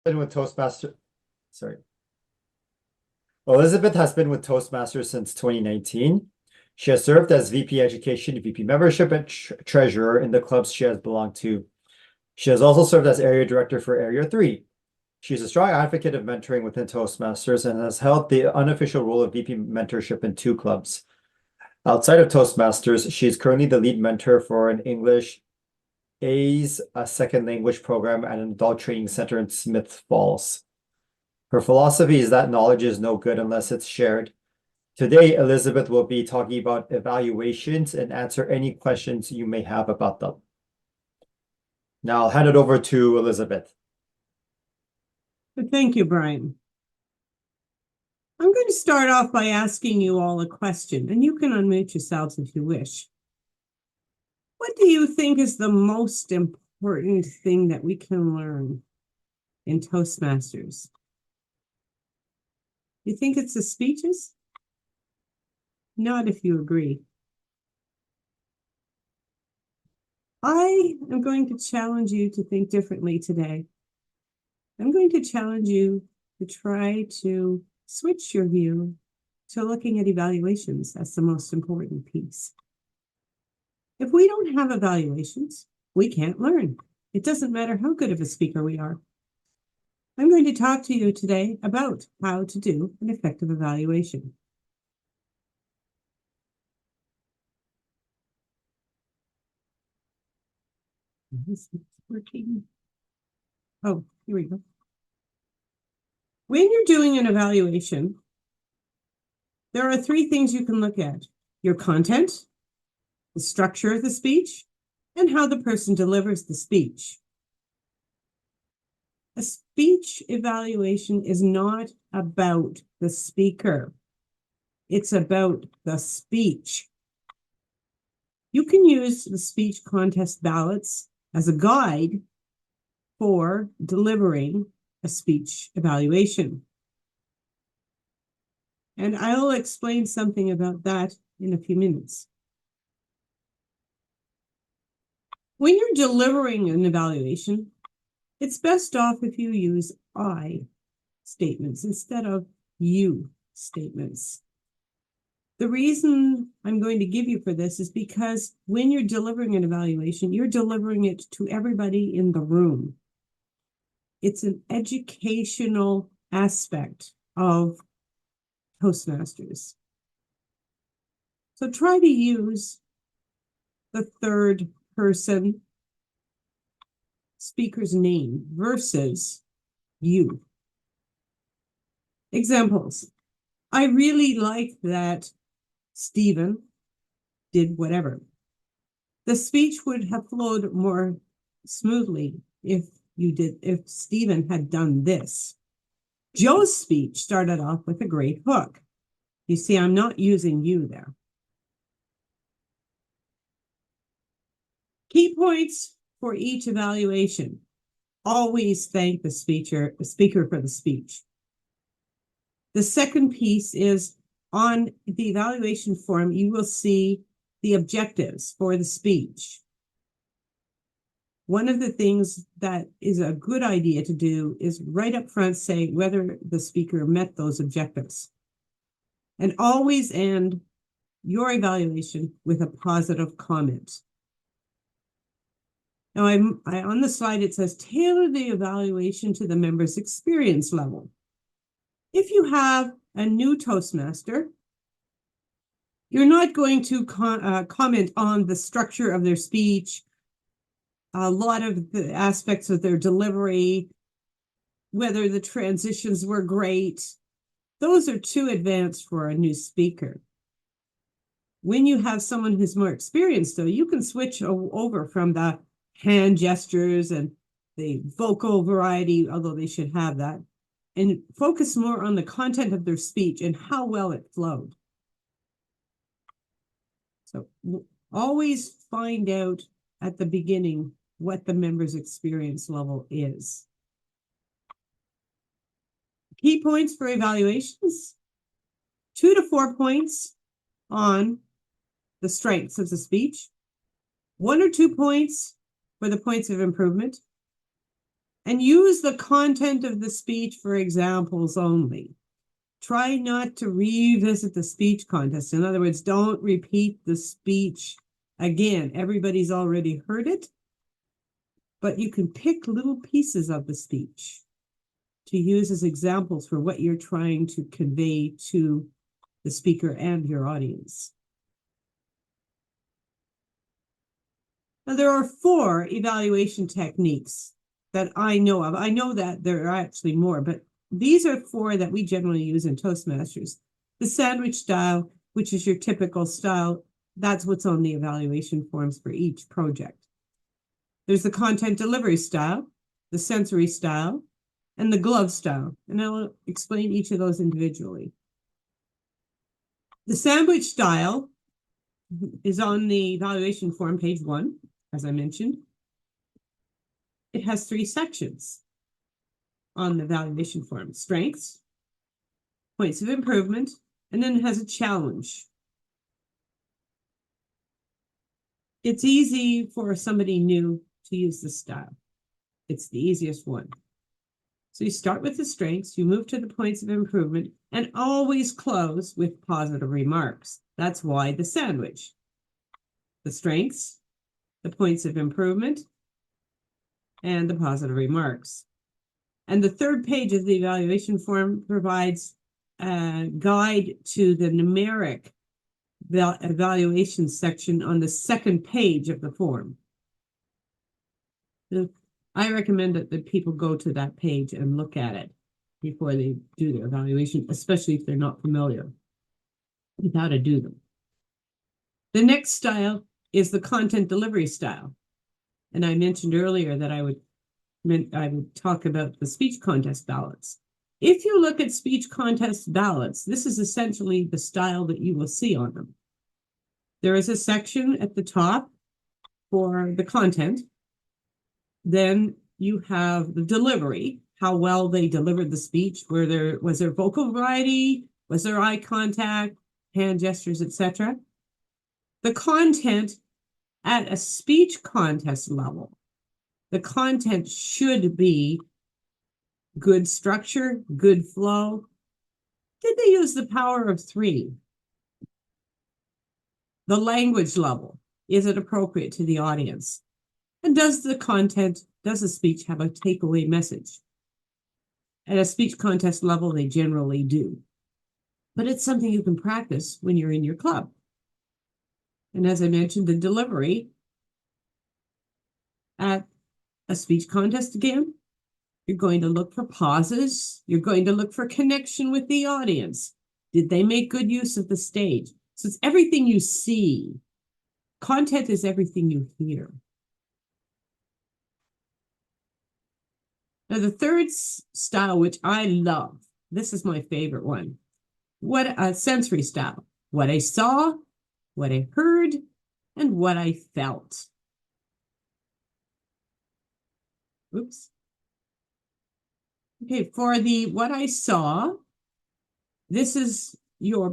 Been with Toastmaster. Sorry. Elizabeth has been with Toastmasters since 2019. She has served as VP Education, VP Membership, and Treasurer in the clubs she has belonged to. She has also served as Area Director for Area 3. She's a strong advocate of mentoring within Toastmasters and has held the unofficial role of VP Mentorship in 2 clubs. Outside of Toastmasters, she is currently the lead mentor for an English A's a second language program at an adult training center in Smith Falls. Her philosophy is that knowledge is no good unless it's shared. Today, Elizabeth will be talking about evaluations and answer any questions you may have about them. Now I'll hand it over to Elizabeth. Thank you, Brian. I'm going to start off by asking you all a question, and you can unmute yourselves if you wish. What do you think is the most important thing that we can learn in Toastmasters? You think it's the speeches? Not if you agree. I am going to challenge you to think differently today. I'm going to challenge you to try to switch your view to looking at evaluations as the most important piece. If we don't have evaluations, we can't learn. It doesn't matter how good of a speaker we are. I'm going to talk to you today about how to do an effective evaluation. This is working. Oh, here we go. When you're doing an evaluation, there are 3 things you can look at: your content, the structure of the speech, and how the person delivers the speech. A speech evaluation is not about the speaker. It's about the speech. You can use the speech contest ballots as a guide for delivering a speech evaluation. And I'll explain something about that in a few minutes. When you're delivering an evaluation, it's best off if you use I statements instead of you statements. The reason I'm going to give you for this is because when you're delivering an evaluation, you're delivering it to everybody in the room. It's an educational aspect of Toastmasters. So try to use the third person speaker's name versus you. Examples. I really like that Stephen did whatever. The speech would have flowed more smoothly if Stephen had done this. Joe's speech started off with a great hook. You see, I'm not using you there. Key points for each evaluation. Always thank the speaker for the speech. The second piece is on the evaluation form, you will see the objectives for the speech. One of the things that is a good idea to do is right up front say whether the speaker met those objectives. And always end your evaluation with a positive comment. Now, on the slide, it says tailor the evaluation to the member's experience level. If you have a new Toastmaster, you're not going to comment on the structure of their speech, a lot of the aspects of their delivery, whether the transitions were great. Those are too advanced for a new speaker. When you have someone who's more experienced, though, you can switch over from the hand gestures and the vocal variety, although they should have that, and focus more on the content of their speech and how well it flowed. So always find out at the beginning what the member's experience level is. Key points for evaluations: 2 to 4 points on the strengths of the speech, 1 or 2 points for the points of improvement, And use the content of the speech for examples only. Try not to revisit the speech contest. In other words, don't repeat the speech again. Everybody's already heard it, but you can pick little pieces of the speech to use as examples for what you're trying to convey to the speaker and your audience. Now, there are 4 evaluation techniques that I know of. I know that there are actually more, but these are 4 that we generally use in Toastmasters. The sandwich style, which is your typical style, that's what's on the evaluation forms for each project. There's the content delivery style, the sensory style, and the glove style. And I'll explain each of those individually. The sandwich style is on the evaluation form, page 1, as I mentioned. It has 3 sections on the evaluation form: strengths, points of improvement, and then it has a challenge. It's easy for somebody new to use this style. It's the easiest one. So you start with the strengths, you move to the points of improvement, and always close with positive remarks. That's why the sandwich. The strengths, the points of improvement, and the positive remarks. And the 3rd page of the evaluation form provides a guide to the numeric evaluation section on the 2nd page of the form. I recommend that people go to that page and look at it before they do their evaluation, especially if they're not familiar with how to do them. The next style is the content delivery style. And I mentioned earlier that I would talk about the speech contest ballots. If you look at speech contest ballots, this is essentially the style that you will see on them. There is a section at the top for the content. Then you have the delivery, how well they delivered the speech, was there vocal variety, was there eye contact, hand gestures, etc. The content at a speech contest level, the content should be good structure, good flow. Did they use the power of 3? The language level, is it appropriate to the audience? And does the speech have a takeaway message? At a speech contest level, they generally do. But it's something you can practice when you're in your club. And as I mentioned, the delivery at a speech contest again, you're going to look for pauses. You're going to look for connection with the audience. Did they make good use of the stage? So it's everything you see. Content is everything you hear. Now, the 3rd style, which I love, this is my favorite one. What a sensory style. What I saw, what I heard, and what I felt. Oops. Okay, for the what I saw, this is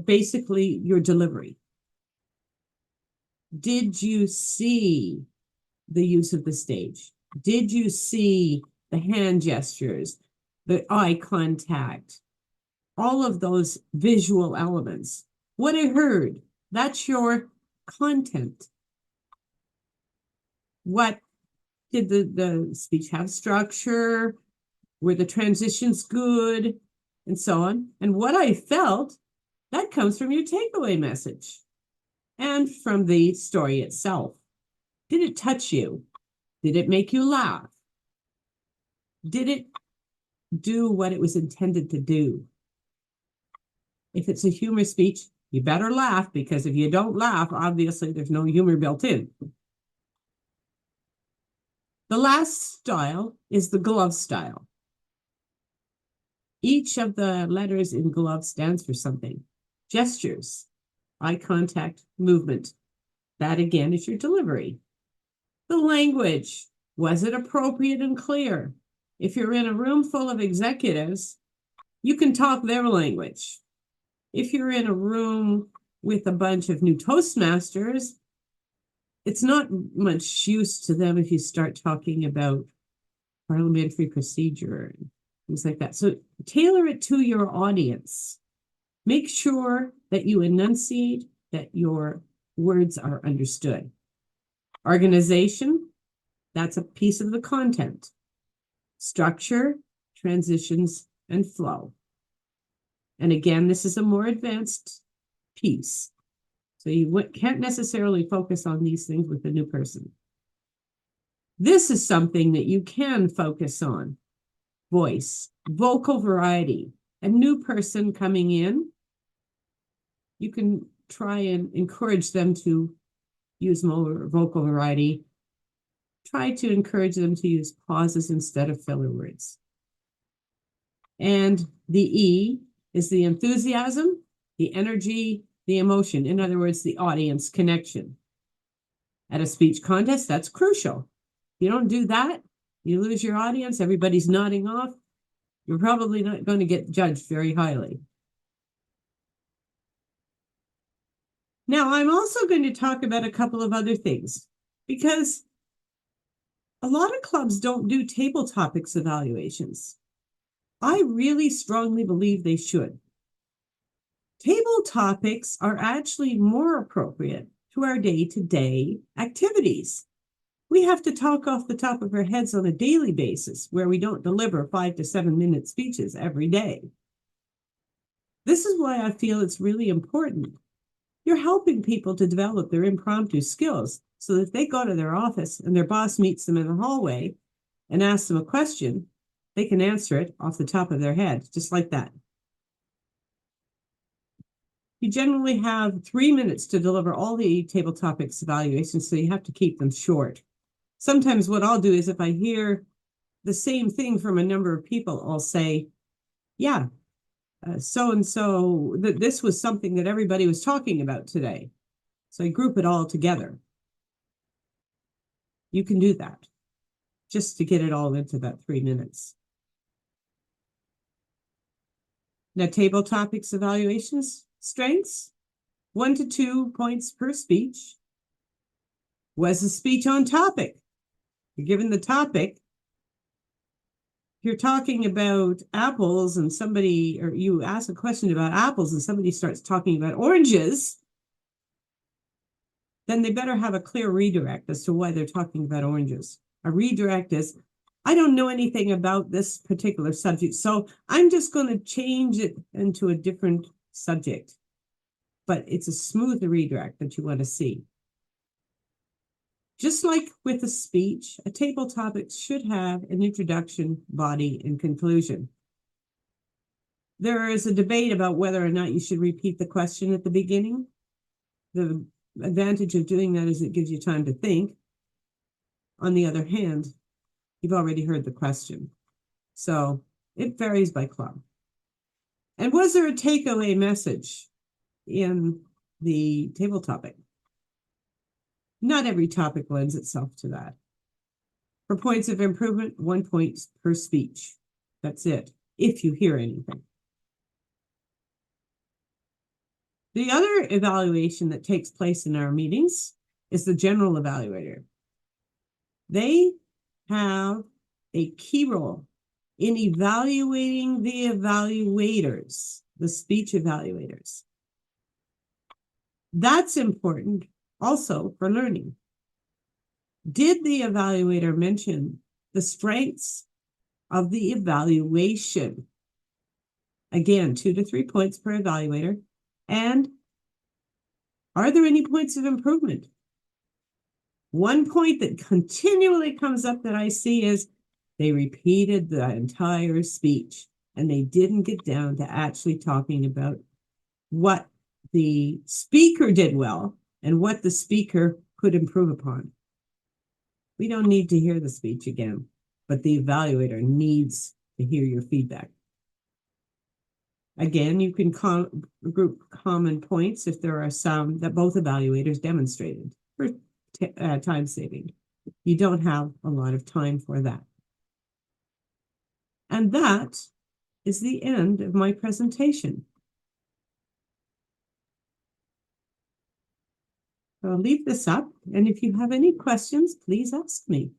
basically your delivery. Did you see the use of the stage? Did you see the hand gestures, the eye contact, all of those visual elements? What I heard, that's your content. What did the speech have structure? Were the transitions good? And so on. And what I felt, that comes from your takeaway message and from the story itself. Did it touch you? Did it make you laugh? Did it do what it was intended to do? If it's a humor speech, you better laugh, because if you don't laugh, obviously there's no humor built in. The last style is the glove style. Each of the letters in glove stands for something. Gestures, eye contact, movement. That again is your delivery. The language, was it appropriate and clear? If you're in a room full of executives, you can talk their language. If you're in a room with a bunch of new Toastmasters, it's not much use to them if you start talking about parliamentary procedure, and things like that. So tailor it to your audience. Make sure that you enunciate, that your words are understood. Organization, that's a piece of the content. Structure, transitions, and flow. And again, this is a more advanced piece. So you can't necessarily focus on these things with a new person. This is something that you can focus on. Voice, vocal variety. A new person coming in, you can try and encourage them to use more vocal variety. Try to encourage them to use pauses instead of filler words. And the E is the enthusiasm, the energy, the emotion. In other words, the audience connection. At a speech contest, that's crucial. If you don't do that, you lose your audience, everybody's nodding off. You're probably not going to get judged very highly. Now, I'm also going to talk about a couple of other things, because a lot of clubs don't do table topics evaluations. I really strongly believe they should. Table topics are actually more appropriate to our day-to-day activities. We have to talk off the top of our heads on a daily basis, where we don't deliver 5 to 7 minute speeches every day. This is why I feel it's really important. You're helping people to develop their impromptu skills so that if they go to their office and their boss meets them in the hallway and asks them a question, they can answer it off the top of their head, just like that. You generally have 3 minutes to deliver all the table topics evaluations, so you have to keep them short. Sometimes what I'll do is, if I hear the same thing from a number of people, I'll say, yeah, so-and-so, this was something that everybody was talking about today. So I group it all together. You can do that just to get it all into that 3 minutes. Now, table topics evaluations, strengths, 1 to 2 points per speech. Was the speech on topic? You're given the topic. If you're talking about apples and somebody, or you ask a question about apples and somebody starts talking about oranges, then they better have a clear redirect as to why they're talking about oranges. A redirect is, I don't know anything about this particular subject, so I'm just going to change it into a different subject. But it's a smooth redirect that you want to see. Just like with a speech, a table topic should have an introduction, body, and conclusion. There is a debate about whether or not you should repeat the question at the beginning. The advantage of doing that is it gives you time to think. On the other hand, you've already heard the question. So it varies by club. And was there a takeaway message in the table topic? Not every topic lends itself to that. For points of improvement, 1 point per speech. That's it, if you hear anything. The other evaluation that takes place in our meetings is the general evaluator. They have a key role in evaluating the evaluators, the speech evaluators. That's important also for learning. Did the evaluator mention the strengths of the evaluation? Again, 2 to 3 points per evaluator. And are there any points of improvement? One point that continually comes up that I see is they repeated the entire speech and they didn't get down to actually talking about what the speaker did well and what the speaker could improve upon. We don't need to hear the speech again, but the evaluator needs to hear your feedback. Again, you can group common points if there are some that both evaluators demonstrated for time saving. You don't have a lot of time for that. And that is the end of my presentation. I'll leave this up, and if you have any questions, please ask me.